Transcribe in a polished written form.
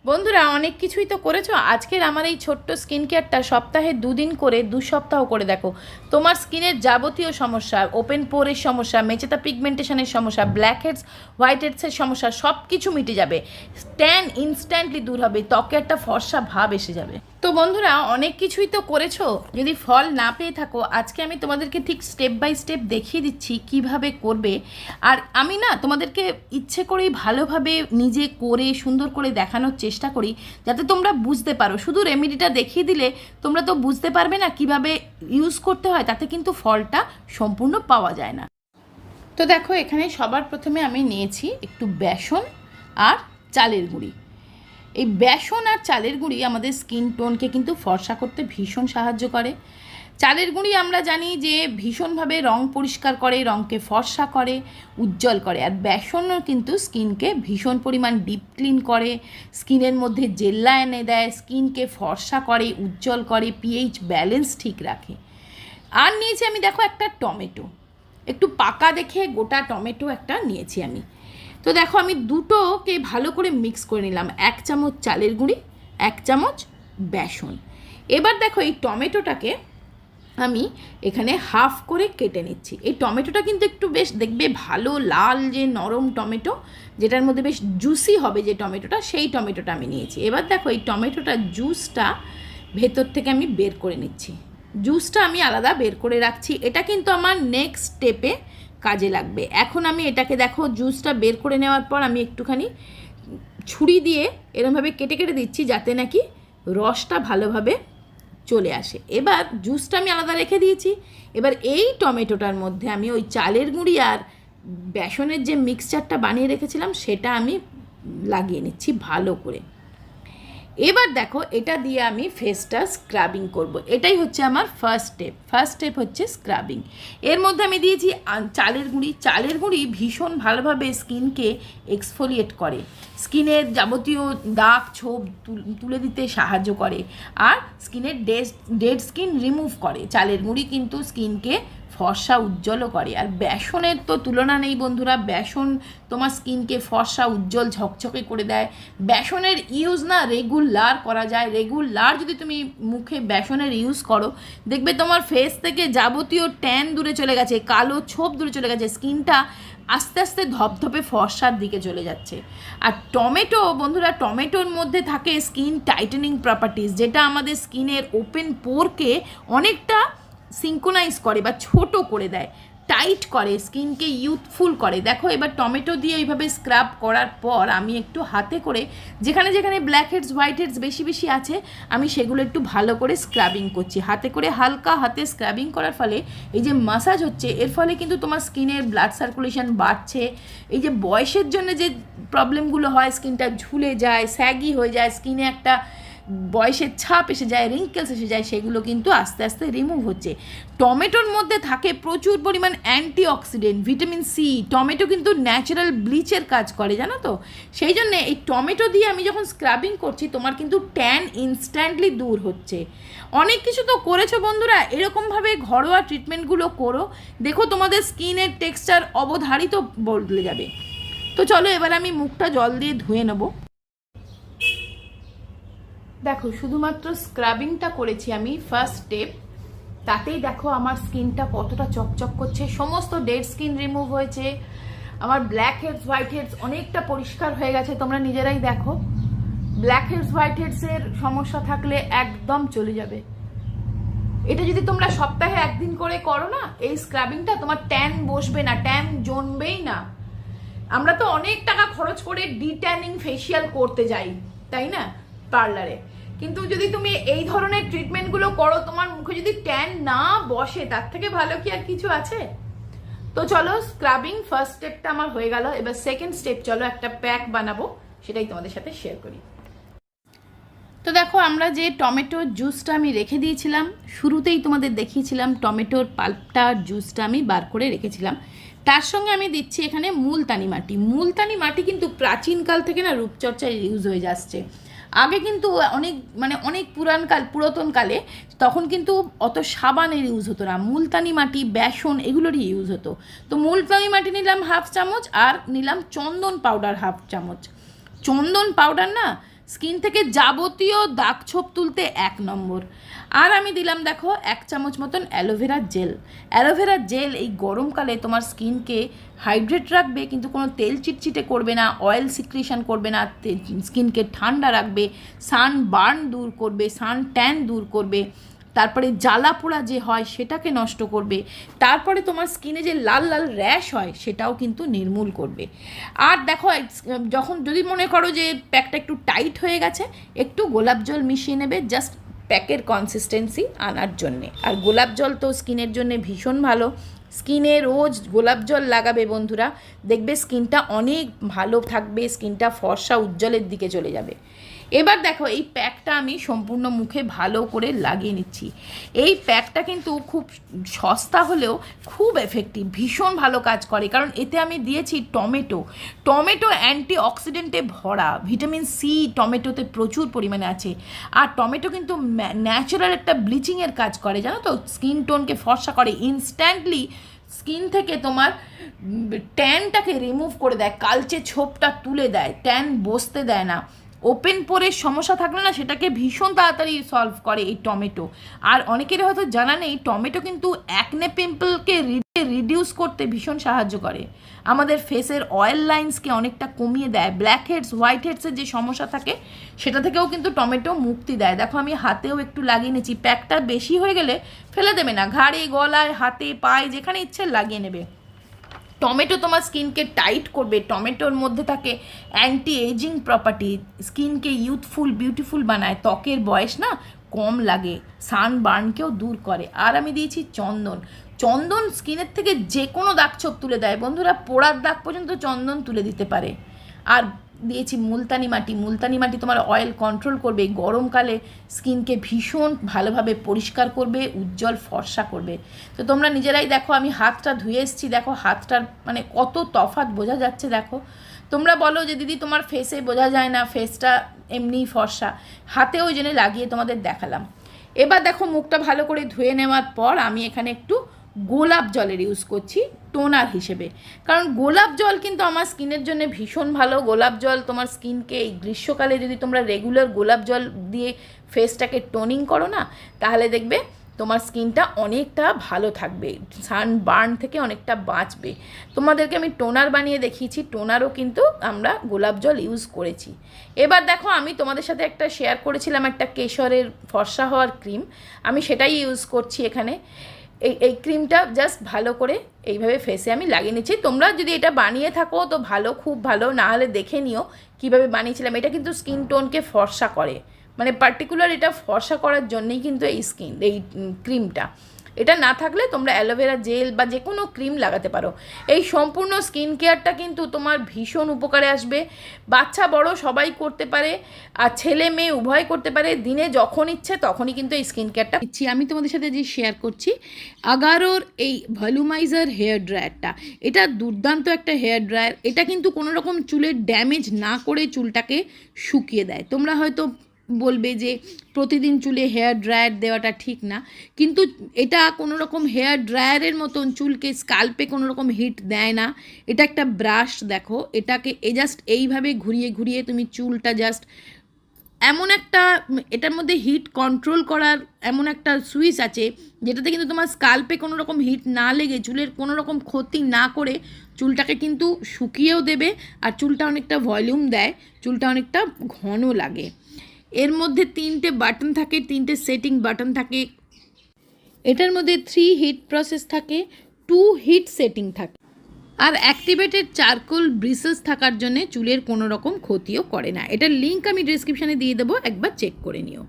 বন্ধুরা অনেক কিছুই তো করেছো। আজকের আমার এই ছোট্ট স্কিন কেয়ারটা সপ্তাহে 2 দিন করে 2 সপ্তাহ করে দেখো, তোমার স্কিনের যাবতীয় সমস্যা, ওপেন পোরের সমস্যা, মেচেতা পিগমেন্টেশনের সমস্যা, ব্ল্যাক হেডস, হোয়াইট হেডসের সমস্যা সব কিছু মিটে যাবে। ট্যান ইনস্ট্যান্টলি দূর হবে, ত্বকে একটা ফর্সা ভাব এসে যাবে। তো বন্ধুরা অনেক কিছুই তো করেছো, যদি ফল না পেয়ে থাকো আজকে আমি তোমাদেরকে ঠিক স্টেপ বাই স্টেপ দেখিয়ে দিচ্ছি কিভাবে করবে। আর আমি না তোমাদেরকে ইচ্ছে করেই ভালোভাবে নিজে করে সুন্দর করে দেখানোর চেষ্টা করি যাতে তোমরা বুঝতে পারো। শুধু রেমেডিটা দেখিয়ে দিলে তোমরা তো বুঝতে পারবে না কিভাবে ইউজ করতে হয়, তাতে কিন্তু ফলটা সম্পূর্ণ পাওয়া যায় না। তো দেখো এখানে সবার প্রথমে আমি নিয়েছি একটু বেসন আর চালের গুঁড়ি। এই বেসন আর চালের গুঁড়ি আমাদের স্কিন টোনকে কিন্তু ফর্সা করতে ভীষণ সাহায্য করে। চালের গুঁড়ি আমরা জানি যে ভীষণভাবে রং পরিষ্কার করে, রঙকে ফর্সা করে, উজ্জ্বল করে। আর বেসনও কিন্তু স্কিনকে ভীষণ পরিমাণ ডিপ ক্লিন করে, স্কিনের মধ্যে জেল্লা এনে দেয়, স্কিনকে ফর্সা করে, উজ্জ্বল করে, পিএইচ ব্যালেন্স ঠিক রাখে। আর নিয়েছি আমি দেখো একটা টমেটো, একটু পাকা দেখে গোটা টমেটো একটা নিয়েছি আমি। তো দেখো আমি দুটোকে ভালো করে মিক্স করে নিলাম, 1 চামচ চালের গুঁড়ি, 1 চামচ বেসন। এবার দেখো এই টমেটোটাকে আমি এখানে হাফ করে কেটে নিচ্ছি। এই টমেটোটা কিন্তু একটু বেশ দেখবে ভালো লাল যে নরম টমেটো, যেটার মধ্যে বেশ জুসি হবে যে টমেটোটা, সেই টমেটোটা আমি নিয়েছি। এবার দেখো এই টমেটোটা জুসটা ভেতর থেকে আমি বের করে নিচ্ছি। জুসটা আমি আলাদা বের করে রাখছি, এটা কিন্তু আমার নেক্সট স্টেপে কাজে লাগবে। এখন আমি এটাকে দেখো জুসটা বের করে নেওয়ার পর আমি একটুখানি ছুরি দিয়ে এরমভাবে কেটে কেটে দিচ্ছি যাতে নাকি রসটা ভালোভাবে চলে আসে। এবার জুসটা আমি আলাদা রেখে দিয়েছি। এবার এই টমেটোটার মধ্যে আমি ওই চালের গুঁড়ি আর বেসনের যে মিক্সচারটা বানিয়ে রেখেছিলাম সেটা আমি লাগিয়ে নিচ্ছি ভালো করে। এবার দেখো এটা দিয়ে আমি ফেসটা স্ক্রাবিং করব। এটাই হচ্ছে আমার ফার্স্ট স্টেপ। ফার্স্ট স্টেপ হচ্ছে স্ক্রাবিং। এর মধ্যে আমি দিয়েছি চালের গুঁড়ি। চালের গুঁড়ি ভীষণ ভালোভাবে স্কিনকে এক্সফোলিয়েট করে, স্কিনের যাবতীয় দাগ ছোপ তুলে দিতে সাহায্য করে, আর স্কিনের ডেড স্কিন রিমুভ করে। চালের গুঁড়ি কিন্তু স্কিনকে ফর্সা উজ্জ্বলও করে। আর বেসনের তো তুলনা নেই বন্ধুরা, বেসন তোমার স্কিনকে ফর্সা উজ্জ্বল ঝকঝকে করে দেয়। বেসনের ইউজ না রেগুলার করা যায়। রেগুলার যদি তুমি মুখে বেসনের ইউজ করো দেখবে তোমার ফেস থেকে যাবতীয় ট্যান দূরে চলে গেছে, কালো ছোপ দূরে চলে গেছে, স্কিনটা আস্তে আস্তে ধপধপে ফর্সার দিকে চলে যাচ্ছে। আর টমেটো বন্ধুরা, টমেটোর মধ্যে থাকে স্কিন টাইটেনিং প্রপার্টিজ, যেটা আমাদের স্কিনের ওপেন পোরকে অনেকটা সিঙ্কোনাইজ করে বা ছোট করে দেয়, টাইট করে, স্কিনকে ইউথফুল করে। দেখো এবার টমেটো দিয়ে এইভাবে স্ক্রাব করার পর আমি একটু হাতে করে যেখানে যেখানে ব্ল্যাক হেডস হোয়াইট হেডস বেশি বেশি আছে আমি সেগুলো একটু ভালো করে স্ক্রাবিং করছি। হাতে করে হালকা হাতে স্ক্রাবিং করার ফলে এই যে মাসাজ হচ্ছে এর ফলে কিন্তু তোমার স্কিনের ব্লাড সার্কুলেশন বাড়ছে। এই যে বয়সের জন্য যে প্রবলেমগুলো হয়, স্কিনটা ঝুলে যায়, স্যাগি হয়ে যায়, স্কিনে একটা বয়সের ছাপ এসে যায়, রিঙ্কেলস এসে যায়, সেগুলো কিন্তু আস্তে আস্তে রিমুভ হচ্ছে। টমেটোর মধ্যে থাকে প্রচুর পরিমাণ অ্যান্টিঅক্সিডেন্ট, ভিটামিন সি। টমেটো কিন্তু ন্যাচারাল ব্লিচের কাজ করে, জানো তো। সেই জন্যে এই টমেটো দিয়ে আমি যখন স্ক্রাবিং করছি তোমার কিন্তু ট্যান ইনস্ট্যান্টলি দূর হচ্ছে। অনেক কিছু তো করেছো বন্ধুরা, এরকমভাবে ঘরোয়া ট্রিটমেন্টগুলো করো, দেখো তোমাদের স্কিনের টেক্সচার অবধারিত বদলে যাবে। তো চলো এবার আমি মুখটা জল দিয়ে ধুয়ে নেবো। দেখো শুধুমাত্র স্ক্রাবিংটা করেছি আমি ফার্স্ট স্টেপ, তাতেই দেখো আমার স্কিনটা কতটা চকচক করছে, সমস্ত ডেড স্কিন রিমুভ হয়েছে, আমার ব্ল্যাক হেডস হোয়াইট হেডস অনেকটা পরিষ্কার হয়ে গেছে। তোমরা নিজেরাই দেখো ব্ল্যাক হেডস হোয়াইট হেডসের সমস্যা থাকলে একদম চলে যাবে। এটা যদি তোমরা সপ্তাহে 1 দিন করে করো না এই স্ক্রাবিংটা, তোমার ট্যান বসবে না, ট্যান জমবেই না। আমরা তো অনেক টাকা খরচ করে ডিট্যানিং ফেসিয়াল করতে যাই, তাই না, পার্লারে। কিন্তু যদি তুমি এই ধরনের ট্রিটমেন্টগুলো করো তোমার মুখে যদি ট্যান না বসে, তার থেকে ভালো কি আর কিছু আছে? তো চলো স্ক্রাবিং ফার্স্ট স্টেপটা আমার হয়ে গেল। এবার সেকেন্ড স্টেপ, চলো একটা প্যাক বানাবো, সেটাই তোমাদের সাথে শেয়ার করি। তো দেখো আমরা যে টমেটোর জুসটা আমি রেখে দিয়েছিলাম, শুরুতেই তোমাদের দেখিয়েছিলাম টমেটোর পাল্পটা জুসটা আমি বার করে রেখেছিলাম, তার সঙ্গে আমি দিচ্ছি এখানে মুলতানি মাটি। মুলতানি মাটি কিন্তু প্রাচীনকাল থেকে না রূপচর্চায় ইউজ হয়ে যাচ্ছে। আগে কিন্তু অনেক পুরাতন কালে তখন কিন্তু অত সাবানের ইউজ হতো না, মুলতানি মাটি বেসন এগুলোরই ইউজ হতো। তো মুলতানি মাটি নিলাম 1/2 চামচ আর নিলাম চন্দন পাউডার 1/2 চামচ। চন্দন পাউডার না স্কিন থেকে যাবতীয় দাগ ছোপ তুলতে 1 নম্বর। আর আমি দিলাম দেখো 1 চামচ মতন অ্যালোভেরা জেল। অ্যালোভেরা জেল এই গরমকালে তোমার স্কিনকে হাইড্রেট রাখবে, কিন্তু কোনো তেল চিটচিটে করবে না, অয়েল সিক্রিশন করবে না, স্কিনকে ঠান্ডা রাখবে, সান বার্ন দূর করবে, সান ট্যান দূর করবে, তারপরে জ্বালা পোড়া যে হয় সেটাকে নষ্ট করবে, তারপরে তোমার স্কিনে যে লাল লাল র্যাশ হয় সেটাও কিন্তু নির্মূল করবে। আর দেখো যখন যদি মনে করো যে প্যাকটা একটু টাইট হয়ে গেছে, একটু গোলাপ জল মিশিয়ে নেবে, জাস্ট প্যাকের কনসিস্টেন্সি আনার জন্যে। আর গোলাপ জল তো স্কিনের জন্য ভীষণ ভালো, স্কিনে রোজ গোলাপ জল লাগাবে বন্ধুরা, দেখবে স্কিনটা অনেক ভালো থাকবে, স্কিনটা ফর্সা উজ্জ্বলের দিকে চলে যাবে। এবার দেখো এই প্যাকটা আমি সম্পূর্ণ মুখে ভালো করে লাগিয়ে নিচ্ছি। এই প্যাকটা কিন্তু খুব সস্তা হলেও খুব এফেক্টিভ, ভীষণ ভালো কাজ করে, কারণ এতে আমি দিয়েছি টমেটো। টমেটো অ্যান্টি অক্সিডেন্টে ভরা, ভিটামিন সি টমেটোতে প্রচুর পরিমাণে আছে। আর টমেটো কিন্তু ন্যাচারাল একটা ব্লিচিংয়ের কাজ করে, জানো তো, স্কিন টোনকে ফর্সা করে, ইনস্ট্যান্টলি স্কিন থেকে তোমার ট্যানটাকে রিমুভ করে দেয়, কালচে ছোপটা তুলে দেয়, ট্যান বসতে দেয় না, ওপেন পোরের সমস্যা থাকলে না সেটাকে ভীষণ তাড়াতাড়ি সলভ করে এই টমেটো। আর অনেকের হয়তো জানা নেই, টমেটো কিন্তু অ্যাকনে পিম্পলকে রিডিউস করতে ভীষণ সাহায্য করে, আমাদের ফেসের অয়েল লাইন্সকে অনেকটা কমিয়ে দেয়, ব্ল্যাক হেডস হোয়াইট হেডসের যে সমস্যা থাকে সেটা থেকেও কিন্তু টমেটো মুক্তি দেয়। দেখো আমি হাতেও একটু লাগিয়ে নিচ্ছি, প্যাকটা বেশি হয়ে গেলে ফেলে দেবে না, ঘাড়ে গলায় হাতে পায়ে যেখানে ইচ্ছে লাগিয়ে নেবে। টমেটো তোমার স্কিনকে টাইট করবে, টমেটোর মধ্যে থাকে অ্যান্টি এজিং প্রপার্টি, স্কিনকে ইউথফুল বিউটিফুল বানায়, ত্বকের বয়স না কম লাগে, সানবার্নকেও দূর করে। আর আমি দিয়েছি চন্দন। চন্দন স্কিনের থেকে যে কোনো দাগ ছোপ তুলে দেয় বন্ধুরা, পোড়ার দাগ পর্যন্ত চন্দন তুলে দিতে পারে। আর দিয়েছি মুলতানি মাটি। মুলতানি মাটি তোমার অয়েল কন্ট্রোল করবে, গরমকালে স্কিনকে ভীষণ ভালোভাবে পরিষ্কার করবে, উজ্জ্বল ফর্সা করবে। তো তোমরা নিজেরাই দেখো, আমি হাতটা ধুয়ে এসেছি, দেখো হাতটার মানে কত তফাৎ বোঝা যাচ্ছে। দেখো তোমরা বলো যে দিদি তোমার ফেসে বোঝা যায় না, ফেসটা এমনিই ফর্সা, হাতে ওই জন্য লাগিয়ে তোমাদের দেখালাম। এবার দেখো মুখটা ভালো করে ধুয়ে নেওয়ার পর আমি এখানে একটু গোলাপ জলের ইউজ করছি টোনার হিসেবে, কারণ গোলাপ জল কিন্তু আমার স্কিনের জন্য ভীষণ ভালো। গোলাপ জল তোমার স্কিনকে এই গ্রীষ্মকালে যদি তোমরা রেগুলার গোলাপ জল দিয়ে ফেসটাকে টোনিং করো না, তাহলে দেখবে তোমার স্কিনটা অনেকটা ভালো থাকবে, সানবার্ন থেকে অনেকটা বাঁচবে। তোমাদেরকে আমি টোনার বানিয়ে দেখিয়েছি, টোনারও কিন্তু আমরা গোলাপ জল ইউজ করেছি। এবার দেখো আমি তোমাদের সাথে একটা শেয়ার করেছিলাম একটা কেশরের ফর্সা হওয়ার ক্রিম, আমি সেটাই ইউজ করছি এখানে। এই ক্রিমটা জাস্ট ভালো করে এইভাবে ফেসে আমি লাগিয়ে নিচ্ছি। তোমরা যদি এটা বানিয়ে থাকো তো ভালো, খুব ভালো, না হলে দেখে নিও কীভাবে বানিয়েছিলাম। এটা কিন্তু স্কিন টোনকে ফর্সা করে, মানে পার্টিকুলার এটা ফর্সা করার জন্যই কিন্তু এই ক্রিমটা। এটা না থাকলে তোমরা অ্যালোভেরা জেল বা যে কোনো ক্রিম লাগাতে পারো। এই সম্পূর্ণ স্কিন কেয়ারটা কিন্তু তোমার ভীষণ উপকারে আসবে, বাচ্চা বড় সবাই করতে পারে, আর ছেলে মেয়ে উভয় করতে পারে। দিনে যখন ইচ্ছে তখনই কিন্তু এই স্কিন কেয়ারটা দিচ্ছি। আমি তোমাদের সাথে যে শেয়ার করছি আগারোর এই ভলিউমাইজার হেয়ার ড্রায়ারটা, এটা দুর্দান্ত একটা হেয়ার ড্রায়ার। এটা কিন্তু কোনো রকম চুলের ড্যামেজ না করে চুলটাকে শুকিয়ে দেয়। তোমরা হয়তো বলবে যে প্রতিদিন চুলে হেয়ার ড্রায়ার দেওয়াটা ঠিক না, কিন্তু এটা কোনো রকম হেয়ার ড্রায়ারের মতন চুলকে স্কাল্পে কোনো রকম হিট দেয় না। এটা একটা ব্রাশ, দেখো এটাকে জাস্ট এইভাবে ঘুরিয়ে ঘুরিয়ে তুমি চুলটা জাস্ট এমন একটা, এটার মধ্যে হিট কন্ট্রোল করার এমন একটা সুইচ আছে যেটাতে কিন্তু তোমার স্কাল্পে কোনো রকম হিট না লেগে চুলের কোনো রকম ক্ষতি না করে চুলটাকে কিন্তু শুকিয়েও দেবে, আর চুলটা অনেকটা ভলিউম দেয়, চুলটা অনেকটা ঘন লাগে। এর মধ্যে 3টে বাটন থাকে, 3টে সেটিং বাটন থাকে। এটার মধ্যে 3 হিট প্রসেস থাকে, 2 হিট সেটিং থাকে, আর অ্যাক্টিভেটেড চারকোল ব্রিসেস থাকার জন্য চুলের কোনো রকম ক্ষতিও করে না। এটার লিঙ্ক আমি ডেসক্রিপশানে দিয়ে দেবো, একবার চেক করে নিও।